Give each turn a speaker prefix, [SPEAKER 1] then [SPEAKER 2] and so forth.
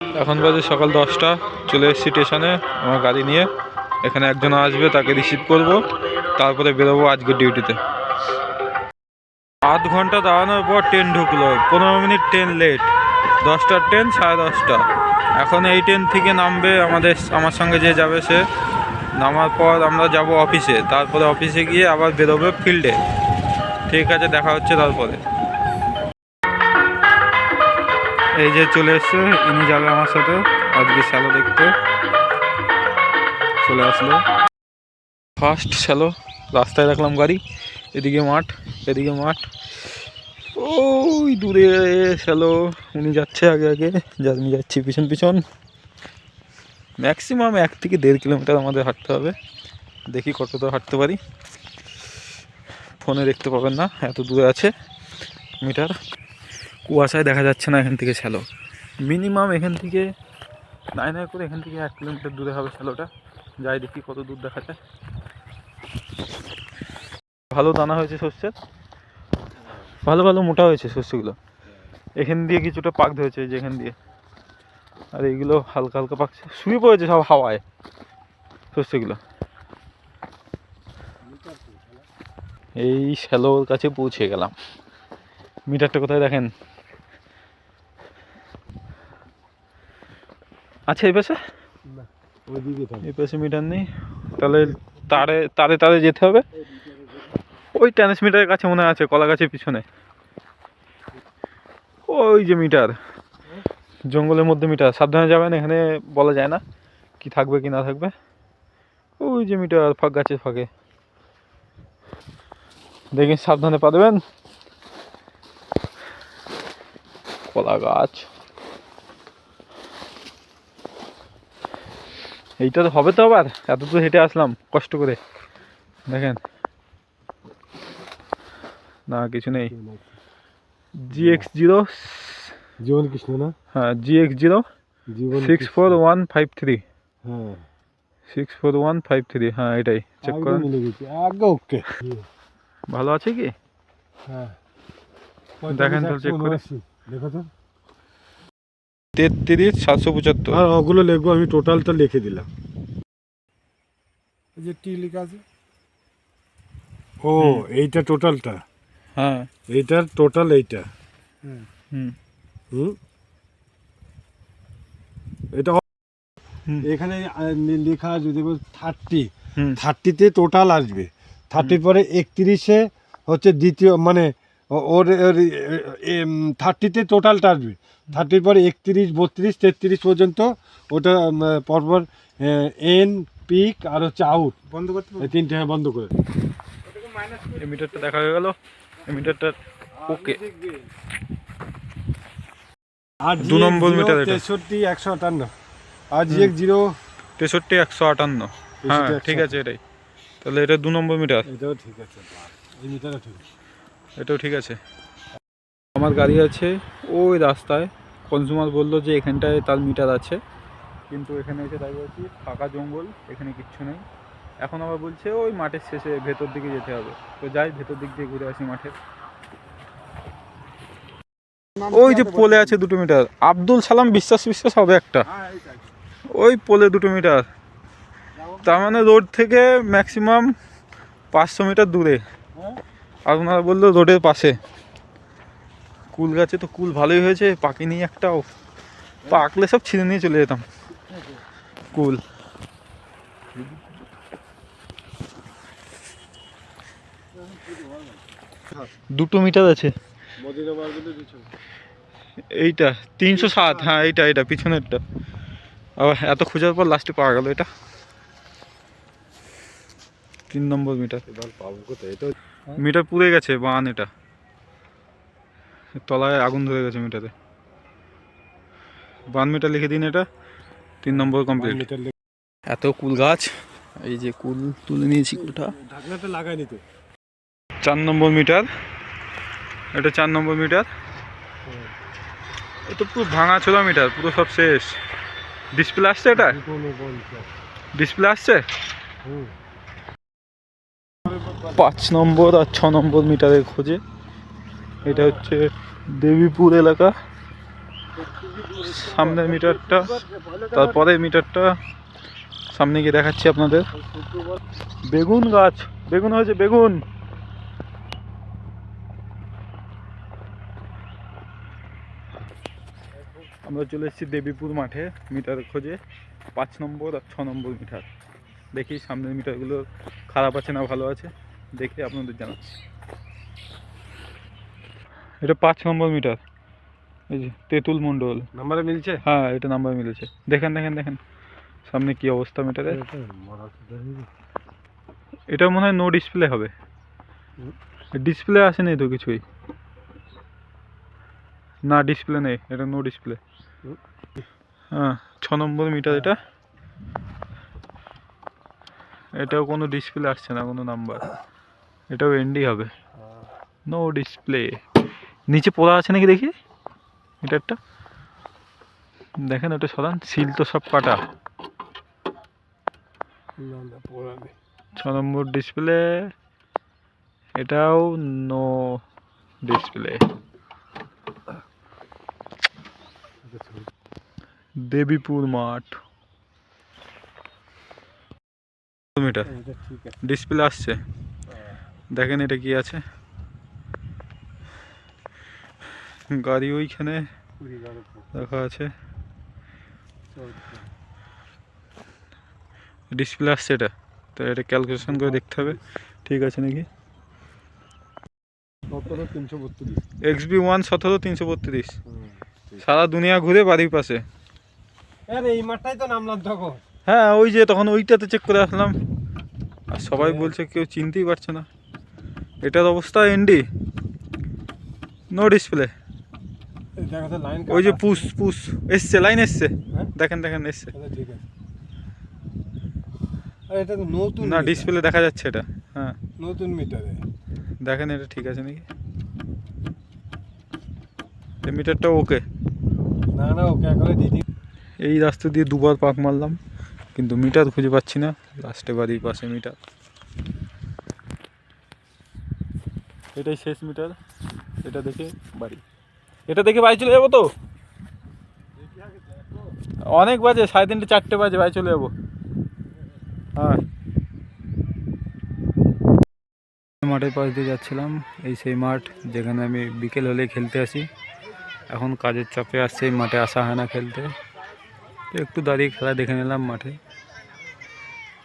[SPEAKER 1] এখন বাজে সকাল 10টা। চলে এসেছি স্টেশনে আমার গাড়ি নিয়ে। এখানে একজন আসবে, তাকে রিসিভ করব, তারপরে বেরোবো আজকের ডিউটিতে। 8 ঘন্টা দাঁড়ানোর পর ট্রেন ঢুকলো। 15 মিনিট ট্রেন লেট। 10টার ট্রেন, 10:30। এখন এই ট্রেন থেকে নামবে আমার সঙ্গে যে যাবে সে। নামার পর আমরা যাব অফিসে, তারপরে অফিসে গিয়ে আবার বেরোবে ফিল্ডে। ঠিক আছে, দেখা হচ্ছে তারপরে। এই যে চলে এসছে, ইনি যাবে আমার সাথে আজকে শ্যালো দেখতে। চলে আসলো ফার্স্ট শ্যালো। রাস্তায় রাখলাম গাড়ি, এদিকে মাঠ, এদিকে মাঠ, ওই দূরে শ্যালো। উনি যাচ্ছে আগে আগে, আমি যাচ্ছি পিছন পিছন। ম্যাক্সিমাম 1 থেকে 1.5 কিলোমিটার আমাদের হাঁটতে হবে। দেখি কতটা হাঁটতে পারি। ফোনে দেখতে পাবেন না, এত দূরে আছে মিটার। কুয়াশায় দেখা যাচ্ছে না এখান থেকে শ্যালো। মিনিমাম এখান থেকে নাই করে এখান থেকে 1 কিলোমিটার দূরে হবে শ্যালোটা। যাই দেখি কত দূর দেখা যায়। ভালো দানা হয়েছে শস্যের, ভালো ভালো মোটা হয়েছে শস্যগুলো। এখান দিয়ে কিছুটা পাক ধরেছে, যেখান দিয়ে, আর এইগুলো হালকা হালকা পাকছে, শুয়ে পড়েছে সব হাওয়ায় শস্যগুলো। এই শ্যালোর কাছে পৌঁছে গেলাম। মিটারটা কোথায় দেখেন? আচ্ছা, এই পাশে, এই পাশে মিটার নেই। তাহলে তারে তারে তারে যেতে হবে। ওই ট্রান্সমিটারের কাছে মনে আছে, কলা গাছের পিছনে ওই যে মিটার, জঙ্গলের মধ্যে মিটার। সাবধানে যাবেন, এখানে বলা যায় না কি থাকবে কি না থাকবে। ওই যে মিটার, ফাঁক গাছের ফাঁকে, দেখেন সাবধানে পা দেবেন। কলা গাছ, এইটা তো হবে তো। আবার এত দূর হেঁটে আসলাম কষ্ট করে, দেখেন না কিছু নেই। GX0
[SPEAKER 2] জীবন কৃষ্ণ না?
[SPEAKER 1] হ্যাঁ, GX0 64153।
[SPEAKER 2] হ্যাঁ,
[SPEAKER 1] 64153, হ্যাঁ এটাই চেক করেন।
[SPEAKER 2] ওকে,
[SPEAKER 1] ভালো আছে কি?
[SPEAKER 2] হ্যাঁ
[SPEAKER 1] দেখেন তো চেক করে।
[SPEAKER 2] দেখো তো,
[SPEAKER 1] 33775।
[SPEAKER 2] আর ওগুলো লিখবো, আমি টোটালটা লিখে দিলাম। এই যে টি লেখা আছে। ও, এইটা টোটালটা?
[SPEAKER 1] হ্যাঁ,
[SPEAKER 2] এইটার টোটাল এইটা।
[SPEAKER 1] হুম
[SPEAKER 2] হুম, এটা এখানে লেখা যদি 30, 30তে টোটাল আসবে। 30 পরে 31-এ হচ্ছে দ্বিতীয়, মানে ওর 30তে টোটালটা আসবে। 30 পরে 31, 32, 33 পর্যন্ত ওটা পরপর এন, পিক আর হচ্ছে আউট বন্ধ করতে, এই তিনটে। হ্যাঁ, বন্ধ করে।
[SPEAKER 1] এই মিটারটা দেখা হয়ে গেল। এই মিটারটা ওকে।
[SPEAKER 2] আর
[SPEAKER 1] 2 নম্বর মিটার এটা।
[SPEAKER 2] 63 158। আর GX0
[SPEAKER 1] 63 158। হ্যাঁ ঠিক আছে, এটাই তাহলে। এটা 2 নম্বর মিটার।
[SPEAKER 2] এটাও ঠিক আছে, এই মিটারও ঠিক আছে,
[SPEAKER 1] এটাও ঠিক আছে। আমার গাড়ি আছে ওই রাস্তায়। কনজিউমার বললো যে এখানটায় তার মিটার আছে, কিন্তু এখানে এসে দাঁড়িয়ে আছি, ফাঁকা জঙ্গল, এখানে কিচ্ছু নেই। এখন আবার বলছে ওই মাঠের শেষে ভেতর দিকে যেতে হবে। তো যাই, ভেতর দিক দিয়ে ঘুরে আসি মাঠের। ওই যে পোলে আছে 2 মিটার, আব্দুল সালাম বিশ্বাস হবে একটা, ওই পোলে 2 মিটার। তার মানে রোড থেকে ম্যাক্সিমাম 500 মিটার দূরে। আর ওনারা বললো রোডের পাশে। কুল গাছে তো কুল ভালোই হয়েছে, পাকেনি একটাও। পাকলে সব ছিঁড়ে নিয়ে চলে যেতাম কুল। দুটো মিটার আছে এইটা, 307। হ্যাঁ এইটা পিছনেরটা। আবার এত খোঁজার পর লাস্টে পাওয়া গেল এটা। 3 নম্বর মিটার। মিটার পুড়ে গেছে বান, এটা তলায় আগুন ধরে গেছে মিটারে। 1 মিটার লিখে দিন, এটা 3 নম্বর কমপ্লিট। এত কুল গাছ, এই যে কুল তুলে নিয়েছি, কুলটা
[SPEAKER 2] ঢাকনাটা লাগাইনি তো।
[SPEAKER 1] 4 নম্বর মিটার, এটা 4 নম্বর মিটার। এটা পুরো ভাঙা ছোড়া মিটার, পুরো সব শেষ। ডিসপ্লে আসছে, এটা ডিসপ্লে আসছে। 5 নম্বর আর 6 নম্বর মিটারের খোঁজে। এটা হচ্ছে দেবীপুর এলাকা। সামনের মিটারটা, তারপরে মিটারটা সামনে গিয়ে দেখাচ্ছি আপনাদের। বেগুন গাছ, বেগুন হয়েছে, বেগুন। আমরা চলে এসেছি দেবীপুর মাঠে মিটার খোঁজে, 5 নম্বর আর 6 নম্বর মিটার। দেখি সামনের মিটারগুলো খারাপ আছে না ভালো আছে, দেখে আপনাদের জানাচ্ছি। এটা 5 নম্বর মিটার, এই যে তেঁতুল মণ্ডল
[SPEAKER 2] নাম্বারে মিলছে?
[SPEAKER 1] হ্যাঁ, এটা নাম্বার মিলেছে। দেখেন দেখেন দেখেন সামনে কি অবস্থা মিটারের। এটা মনে হয় নো ডিসপ্লে হবে, ডিসপ্লে আসেনি তো কিছুই, না ডিসপ্লে নেই, এটা নো ডিসপ্লে। হ্যাঁ 6 নম্বর মিটার এটা, এটাও কোনো ডিসপ্লে আসছে না, কোনো নাম্বার, এটাও এনডি হবে, নো ডিসপ্লে। নিচে পড়া আছে নাকি দেখি মিটারটা, দেখেন ওটা সরান, সিল তো সব কাটা। 6 নম্বর ডিসপ্লে, এটাও নো ডিসপ্লে। দেবীপুর মাঠ মিটার ডিসপ্লে আসছে, দেখেন এটা কি আছে, গাড়ি ওইখানে দেখা আছে, ডিসপ্লে আসছে এটা, তো এটা ক্যালকুলেশন করে দেখতে হবে ঠিক আছে নাকি। XB1 17332, সারা দুনিয়া ঘুরে বাড়ির পাশে।
[SPEAKER 2] এই মাঠটাই তো নামলাম তখন।
[SPEAKER 1] হ্যাঁ ওই যে তখন ওইটাতে চেক করে আসলাম, আর সবাই বলছে কেউ চিনতেই পারছে না। এটার অবস্থা এনডি, নো ডিসপ্লে। ওই যে পুশ পুশ এসছে, লাইন এসছে, দেখেন দেখেন এসছে,
[SPEAKER 2] ঠিক আছে। আর এটা তো নতুন
[SPEAKER 1] না ডিসপ্লে দেখা যাচ্ছে এটা, হ্যাঁ
[SPEAKER 2] নতুন মিটারে
[SPEAKER 1] দেখেন এটা ঠিক আছে নাকি, এই মিটারটা ওকে।
[SPEAKER 2] না না ওকে করে দিদি।
[SPEAKER 1] এই রাস্তা দিয়ে দুবার পাক মারলাম কিন্তু মিটার খুঁজে পাচ্ছি না, লাস্টে বাড়ির পাশে মিটার, এটাই শেষ মিটার। এটা দেখে বাড়ি, এটা দেখে বাড়ি চলে যাবো তো, অনেক বাজে, 3:30 4টে বাজে, বাড়ি চলে যাবো। হ্যাঁ মাঠের পাশ দিয়ে যাচ্ছিলাম, এই সেই মাঠ যেখানে আমি বিকেল হলে খেলতে আসি। এখন কাজের চাপে আসছে, এই মাঠে আসা হয় না খেলতে, তো একটু দাঁড়িয়ে খেলা দেখে নিলাম মাঠে।